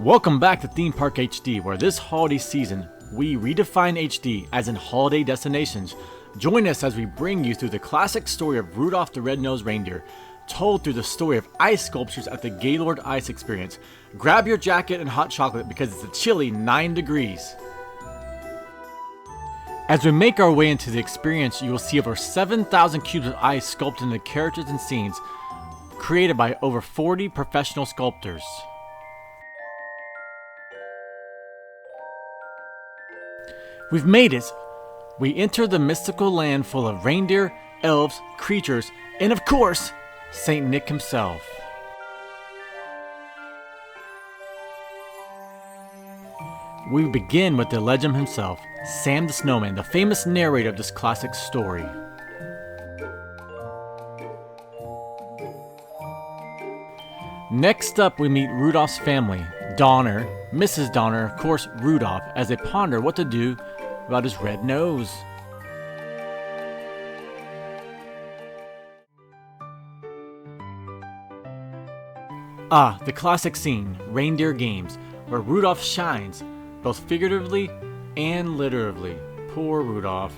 Welcome back to Theme Park HD, where this holiday season, we redefine HD as in holiday destinations. Join us as we bring you through the classic story of Rudolph the Red-Nosed Reindeer, told through the story of ice sculptures at the Gaylord Ice Experience. Grab your jacket and hot chocolate because it's a chilly 9 degrees. As we make our way into the experience, you will see over 7,000 cubes of ice sculpted into characters and scenes, created by over 40 professional sculptors. We've made it! We enter the mystical land full of reindeer, elves, creatures, and of course, Saint Nick himself. We begin with the legend himself, Sam the Snowman, the famous narrator of this classic story. Next up, we meet Rudolph's family, Donner, Mrs. Donner, of course Rudolph, as they ponder what to do about his red nose. The classic scene, Reindeer Games, where Rudolph shines, both figuratively and literally. Poor Rudolph.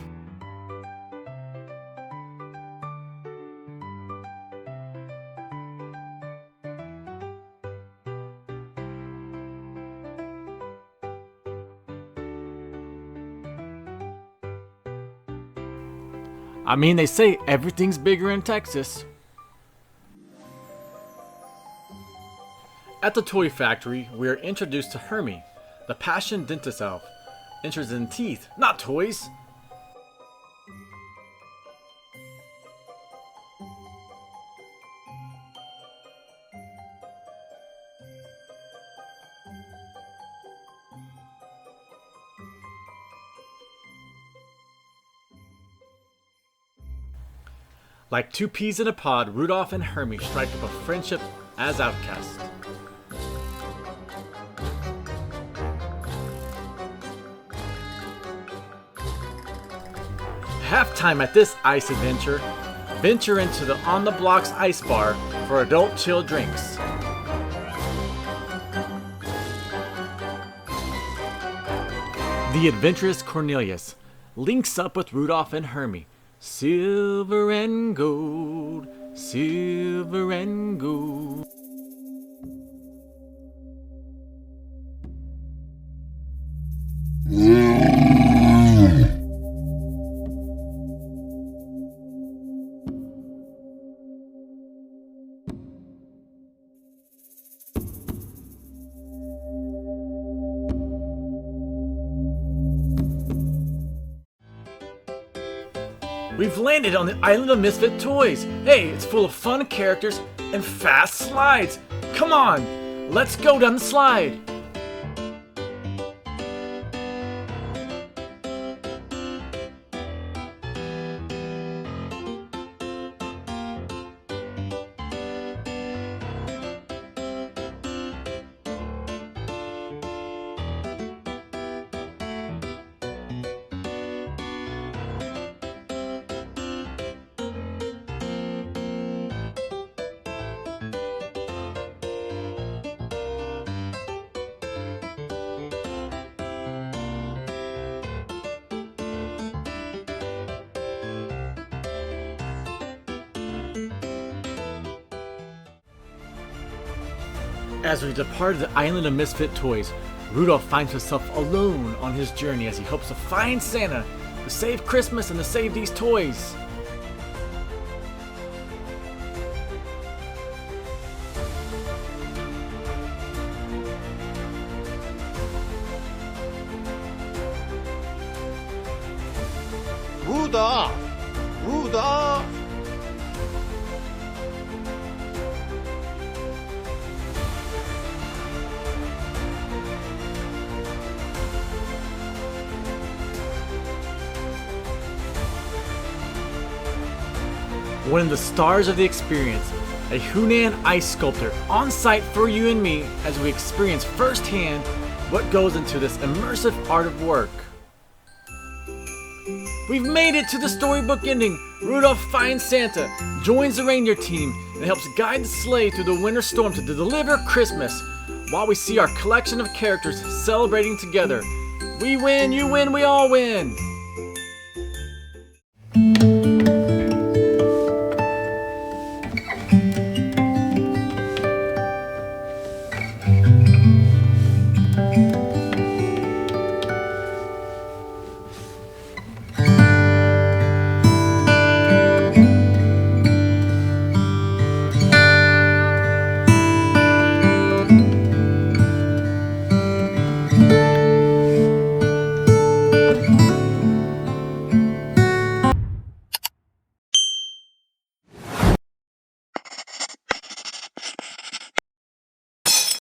I mean, they say everything's bigger in Texas. At the toy factory, we are introduced to Hermie, the passion dentist elf, interested in teeth, not toys. Like two peas in a pod, Rudolph and Hermie strike up a friendship as outcasts. Halftime at this ice adventure, venture into the On the Blocks ice bar for adult chill drinks. The adventurous Cornelius links up with Rudolph and Hermie. Silver and gold, silver and gold. We've landed on the island of misfit toys. Hey, it's full of fun characters and fast slides. Come on, let's go down the slide. As we depart the island of misfit toys, Rudolph finds himself alone on his journey as he hopes to find Santa, to save Christmas and to save these toys. Rudolph! Rudolph! One of the stars of the experience, a Hunan ice sculptor on site for you and me as we experience firsthand what goes into this immersive art of work. We've made it to the storybook ending. Rudolph finds Santa, joins the reindeer team, and helps guide the sleigh through the winter storm to deliver Christmas. while we see our collection of characters celebrating together. We win, you win, we all win!